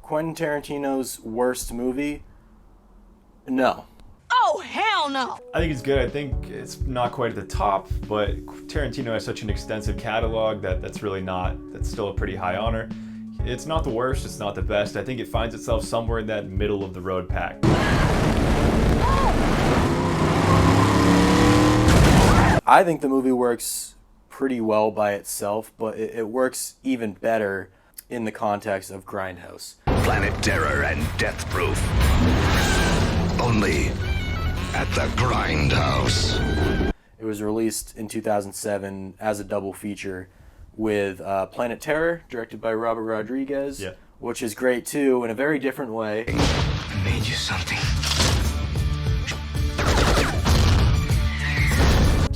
Quentin Tarantino's worst movie? No. Oh, hell no! I think it's good. I think it's not quite at the top, but Tarantino has such an extensive catalog that's still a pretty high honor. It's not the worst, it's not the best. I think it finds itself somewhere in that middle of the road pack. I think the movie works pretty well by itself, but it works even better in the context of Grindhouse. Planet Terror and Death Proof. Only at the Grindhouse. It was released in 2007 as a double feature with Planet Terror, directed by Robert Rodriguez, which is great too, in a very different way. I made you something.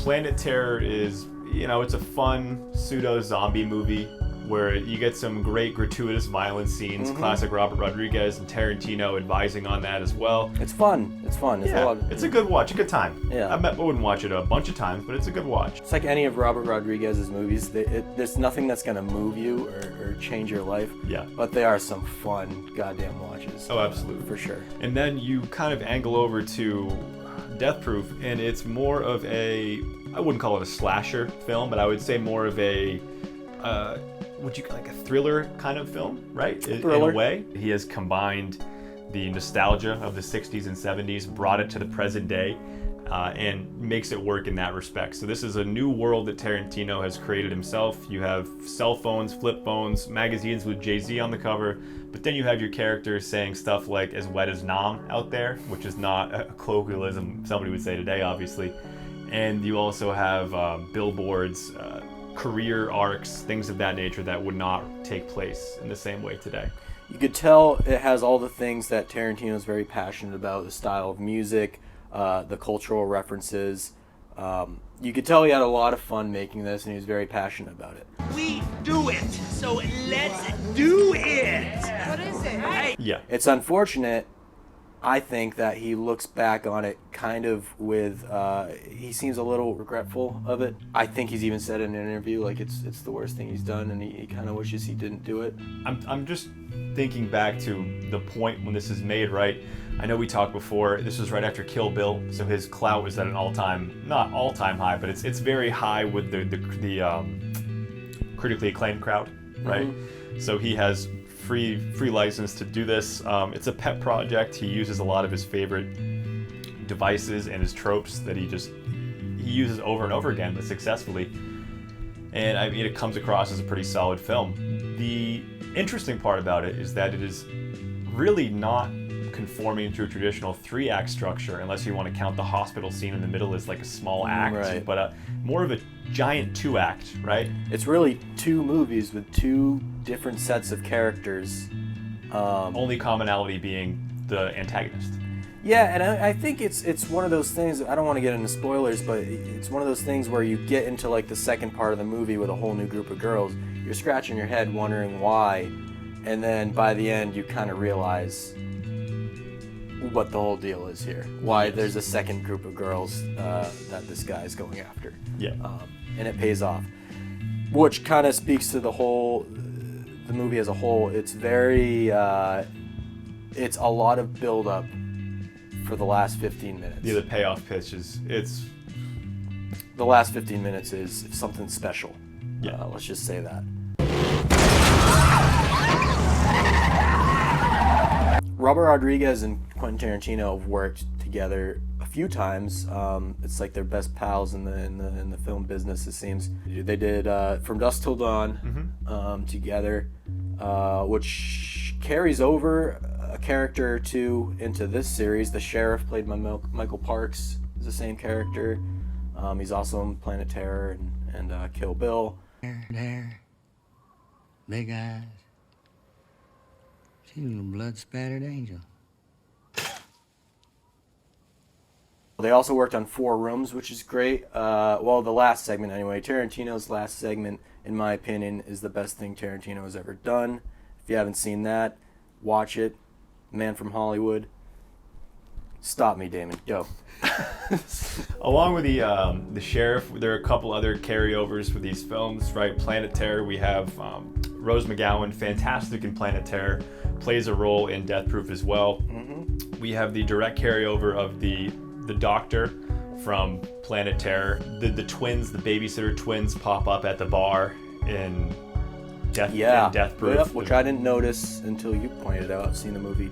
Planet Terror is, it's a fun pseudo-zombie movie where you get some great gratuitous violence scenes, classic Robert Rodriguez and Tarantino advising on that as well. It's fun. It's It's a good watch, a good time. Yeah. I wouldn't watch it a bunch of times, but it's a good watch. It's like any of Robert Rodriguez's movies. There's nothing that's going to move you or change your life. Yeah. But they are some fun goddamn watches. Oh, absolutely. For sure. And then you kind of angle over to Death Proof, and it's more of I wouldn't call it a slasher film, but I would say more of a like a thriller kind of film, right? In a way. He has combined the nostalgia of the 60s and 70s, brought it to the present day, and makes it work in that respect. So this is a new world that Tarantino has created himself. You have cell phones, flip phones, magazines with Jay-Z on the cover, but then you have your characters saying stuff like "as wet as Nam" out there, which is not a colloquialism somebody would say today, obviously. And you also have billboards, career arcs, things of that nature that would not take place in the same way today. You could tell it has all the things that Tarantino is very passionate about, the style of music, the cultural references. You could tell he had a lot of fun making this, and he was very passionate about it. We do it, so let's do it! What is it? Hey. Yeah. It's unfortunate, I think, that he looks back on it kind of with, he seems a little regretful of it. I think he's even said in an interview, like, it's the worst thing he's done, and he kind of wishes he didn't do it. I'm just thinking back to the point when this is made, right? I know we talked before, this was right after Kill Bill, so his clout was at an not all-time high, but it's very high with the critically acclaimed crowd, right? Mm-hmm. So he has free license to do this. It's a pet project. He uses a lot of his favorite devices and his tropes that he uses over and over again, but successfully. And I mean, it comes across as a pretty solid film. The interesting part about it is that it is really not conforming to a traditional 3-act structure, unless you want to count the hospital scene in the middle as like a small act, right. But more of a giant 2-act, right? It's really 2 movies with 2 different sets of characters. Only commonality being the antagonist. Yeah, and I think it's one of those things, I don't want to get into spoilers, but it's one of those things where you get into like the second part of the movie with a whole new group of girls. You're scratching your head wondering why, and then by the end you kind of realize what the whole deal is here. Why there's a second group of girls that this guy's going after. Yeah. And it pays off. Which kind of speaks to the movie as a whole. It's very, it's a lot of build-up for the last 15 minutes. Yeah, the payoff pitch it's... The last 15 minutes is something special. Yeah. Let's just say that. Robert Rodriguez and Quentin Tarantino have worked together a few times. It's like they're best pals in the film business, it seems. They did From Dusk Till Dawn together, which carries over a character or two into this series. The sheriff, played by Michael Parks, is the same character. He's also in Planet Terror and Kill Bill. There, big eyes. She was a blood-spattered angel. They also worked on 4 Rooms, which is great. Well, the last segment anyway. Tarantino's last segment, in my opinion, is the best thing Tarantino has ever done. If you haven't seen that, watch it. Man from Hollywood. Stop me, Damon. Go. Along with the sheriff, there are a couple other carryovers for these films, right? Planet Terror, we have Rose McGowan, fantastic in Planet Terror, plays a role in Death Proof as well. We have the direct carryover of the Doctor from Planet Terror. The twins, the babysitter twins, pop up at the bar in Death Proof. Yep, which I didn't notice until you pointed out. I've seen the movie,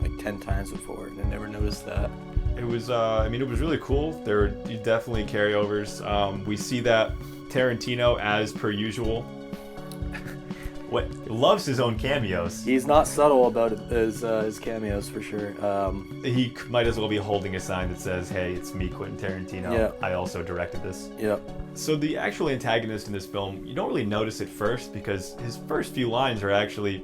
like 10 times before, and I never noticed that. It was, it was really cool. There were definitely carryovers. We see that Tarantino, as per usual, loves his own cameos. He's not subtle about his cameos, for sure. He might as well be holding a sign that says, "Hey, it's me, Quentin Tarantino. Yeah. I also directed this." Yep. So the actual antagonist in this film, you don't really notice at first because his first few lines are actually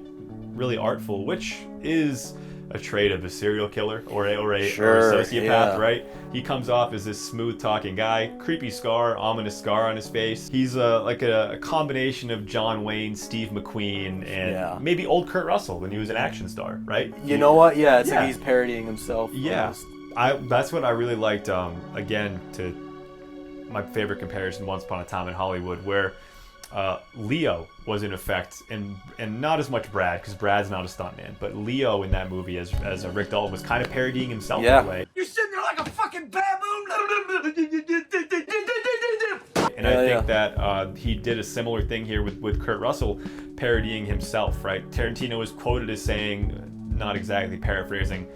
really artful, which is a trait of a serial killer or a sociopath, right? He comes off as this smooth-talking guy, creepy scar, ominous scar on his face. He's like a combination of John Wayne, Steve McQueen, and maybe old Kurt Russell when he was an action star, right? You know what? Yeah, it's like he's parodying himself. Yeah, that's what I really liked. Again, to my favorite comparison, Once Upon a Time in Hollywood, where Leo was in effect, and not as much Brad, because Brad's not a stuntman, but Leo in that movie as a Rick Dalton was kind of parodying himself in a way. You're sitting there like a fucking baboon. And I think that he did a similar thing here with Kurt Russell parodying himself, right? Tarantino is quoted as saying, not exactly paraphrasing,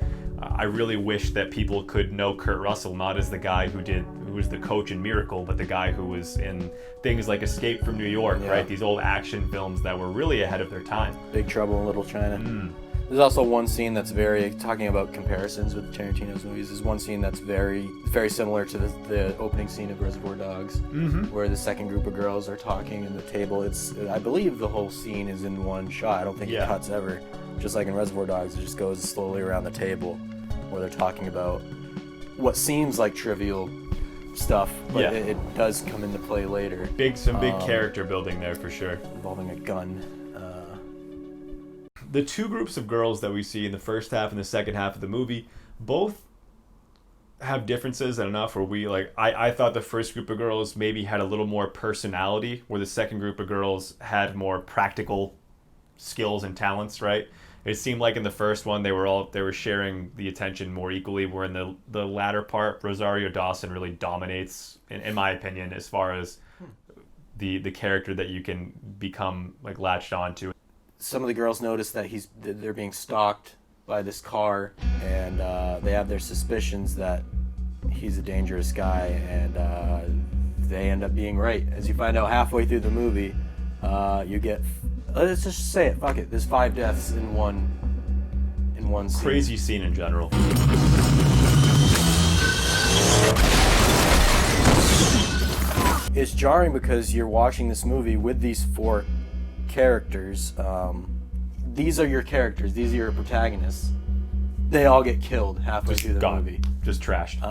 I really wish that people could know Kurt Russell not as the guy who was the coach in Miracle, but the guy who was in things like Escape from New York, right? These old action films that were really ahead of their time. Big Trouble in Little China. There's also one scene that's talking about comparisons with Tarantino's movies. There's one scene that's very, very similar to the opening scene of Reservoir Dogs, where the second group of girls are talking in the table. I believe the whole scene is in one shot. I don't think it cuts ever. Just like in Reservoir Dogs, it just goes slowly around the table where they're talking about what seems like trivial stuff, but it does come into play later. Some big character building there for sure. Involving a gun. The two groups of girls that we see in the first half and the second half of the movie both have differences enough where I thought the first group of girls maybe had a little more personality, where the second group of girls had more practical skills and talents, right? It seemed like in the first one they were sharing the attention more equally, where in the latter part Rosario Dawson really dominates, in my opinion, as far as the character that you can become like latched onto. Some of the girls notice that they're being stalked by this car, and they have their suspicions that he's a dangerous guy, and they end up being right. As you find out halfway through the movie, you get, let's just say it, fuck it, there's 5 deaths in one scene. Crazy scene in general. It's jarring because you're watching this movie with these 4 characters. These are your characters. These are your protagonists. They all get killed halfway through the movie. Just trashed.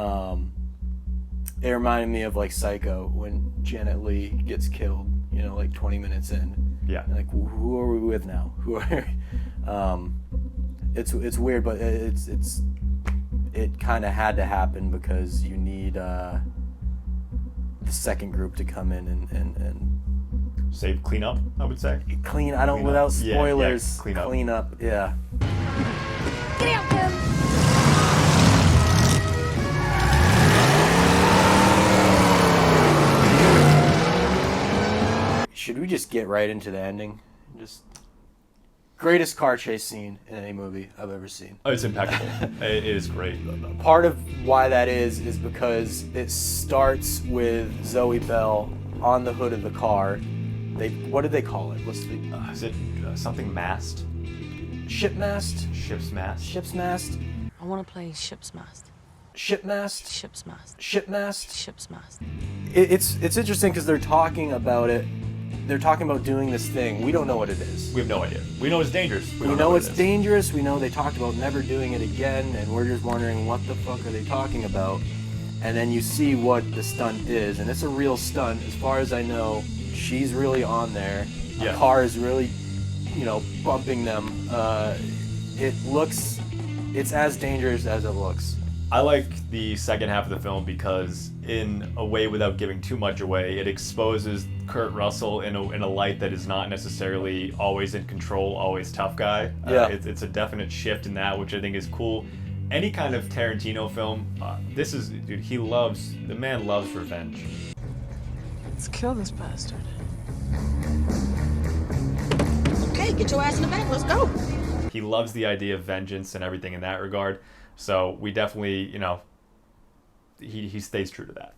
It reminded me of like Psycho when Janet Leigh gets killed. Like 20 minutes in. Yeah. Like, who are we with now? Who are? It's weird, but it kind of had to happen because you need the second group to come in and save clean up, I would say. Clean. I don't. Without spoilers. Yeah, clean up. Yeah. Get out, Tim. Should we just get right into the ending? Just greatest car chase scene in any movie I've ever seen. Oh, it's impeccable. It is great. Part of why that is because it starts with Zoe Bell on the hood of the car. What did they call it? What's the? Is it something mast? Ship mast? Ship's mast? Ship's mast? I want to play ship's mast. Ship mast? Ship's mast. Ship mast? Ship's mast. It's interesting because they're talking about it. They're talking about doing this thing. We don't know what it is. We have no idea. We know it's dangerous. We know it's dangerous. We know they talked about never doing it again, and we're just wondering what the fuck are they talking about. And then you see what the stunt is, and it's a real stunt. As far as I know, she's really on there. Yeah. The car is really, bumping them. It's as dangerous as it looks. I like the second half of the film because, in a way, without giving too much away, it exposes Kurt Russell in a light that is not necessarily always in control, always tough guy. Yeah. It's a definite shift in that, which I think is cool. Any kind of Tarantino film, the man loves revenge. Let's kill this bastard. Okay, get your ass in the back. Let's go. He loves the idea of vengeance and everything in that regard. So we definitely, he stays true to that.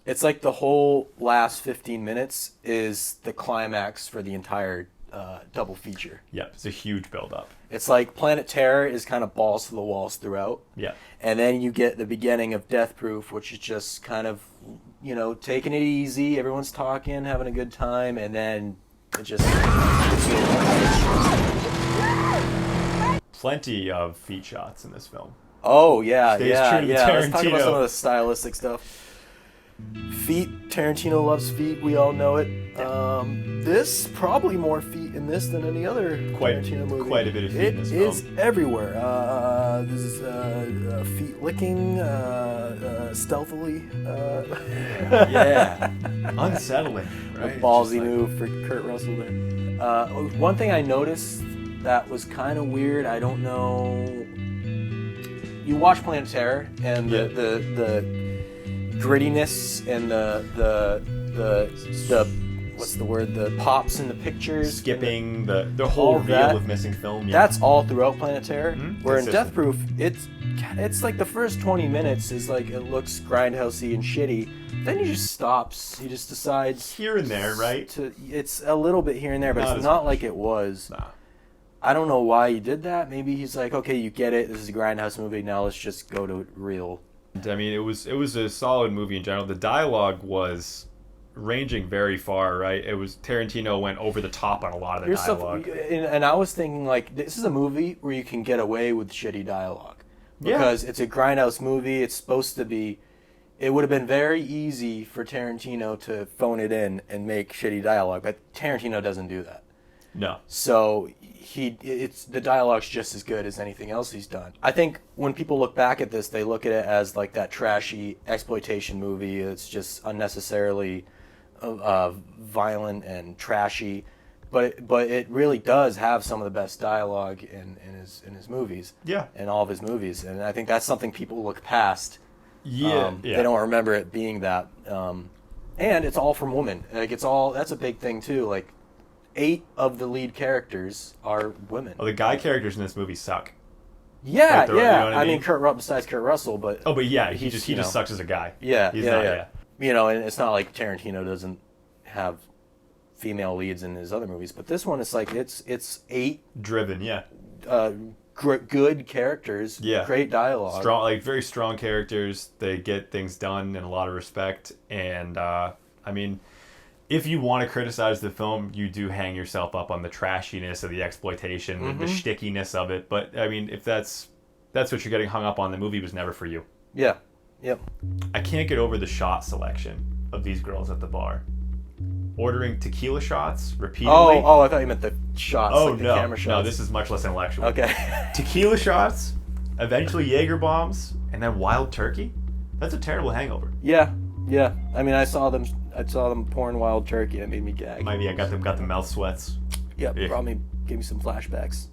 It's like the whole last 15 minutes is the climax for the entire double feature. Yep, it's a huge build-up. It's like Planet Terror is kind of balls to the walls throughout. Yeah. And then you get the beginning of Death Proof, which is just kind of, taking it easy. Everyone's talking, having a good time, and then it just... Plenty of feet shots in this film. Oh, yeah, Stays yeah, true to the yeah. Let's talk about Tarantino. some of the stylistic stuff. Feet, Tarantino loves feet, we all know it. This, probably more feet in this than any other Tarantino movie. Quite a bit of feet in this film. It is everywhere. This is feet licking, stealthily. Yeah. Unsettling, A right? ballsy move for Kurt Russell there. One thing I noticed that was kind of weird, I don't know... You watch Planet Terror, and the grittiness and the what's the word? The pops in the pictures. Skipping the all whole reel that, of missing film. Yeah. That's all throughout Planet Terror. Where in Consistent. Death Proof, it's like the first 20 minutes is like it looks grindhousey and shitty. Then he just stops. He just decides here and there, right? It's a little bit here and there, but Not it's as not much. like it was. Nah. I don't know why he did that. Maybe he's like, okay, you get it. This is a grindhouse movie. Now let's just go to real. I mean, it was a solid movie in general. The dialogue was ranging very far, right? It was Tarantino went over the top on a lot of the Here's dialogue. and I was thinking, like, this is a movie where you can get away with shitty dialogue. Because it's a grindhouse movie. It's supposed to be... It would have been very easy for Tarantino to phone it in and make shitty dialogue, but Tarantino doesn't do that. No. So the dialogue's just as good as anything else he's done. I think when people look back at this, they look at it as like that trashy exploitation movie. It's just unnecessarily violent and trashy, but it really does have some of the best dialogue in his movies. Yeah. In all of his movies, and I think that's something people look past. Yeah. They don't remember it being that. And it's all from women. Like that's a big thing too. Like 8 of the lead characters are women. Oh, the guy characters in this movie suck. Yeah, Right, you know yeah. what I I mean? mean, besides Kurt Russell, but Oh, but yeah, he he's, just sucks as a guy. Yeah, He's yeah, not, yeah. And it's not like Tarantino doesn't have female leads in his other movies, but this one, it's like it's 8 Driven, yeah. good characters, Yeah. great dialogue, Strong, like very strong characters. They get things done in a lot of respect, and I mean, if you want to criticize the film, you do hang yourself up on the trashiness of the exploitation, the stickiness of it. But I mean, if that's what you're getting hung up on, the movie was never for you. Yeah, yep. I can't get over the shot selection of these girls at the bar, ordering tequila shots repeatedly. Oh, I thought you meant the shots. Oh, like the no, camera shots. no, this is much less intellectual. Okay. Tequila shots, eventually Jaeger bombs, and then wild turkey. That's a terrible hangover. Yeah. I mean, I saw them pouring wild turkey. It made me gag. Maybe I got the mouth sweats. Yep, Yeah. gave me some flashbacks.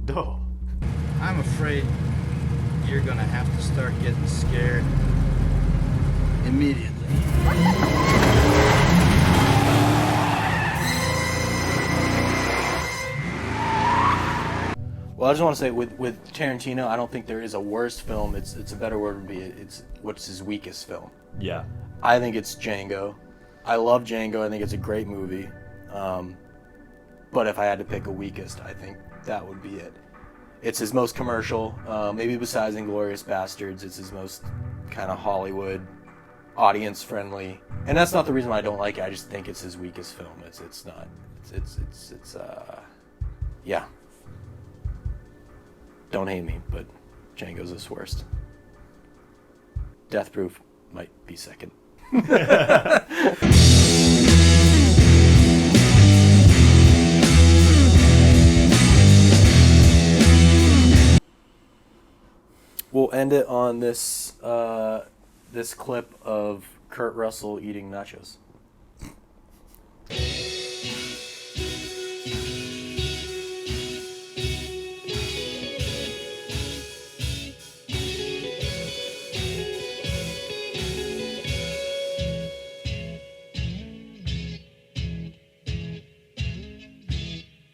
Duh. I'm afraid you're gonna have to start getting scared immediately. Well, I just want to say with Tarantino, I don't think there is a worst film. It's a better word would be it's what's his weakest film. Yeah. I think it's Django. I love Django. I think it's a great movie. But if I had to pick a weakest, I think that would be it. It's his most commercial, maybe besides Inglourious Bastards. It's his most kind of Hollywood, audience friendly, and that's not the reason why I don't like it. I just think it's his weakest film. It's not. Yeah. Don't hate me, but Django's his worst. Death Proof might be second. We'll end it on this this clip of Kurt Russell eating nachos.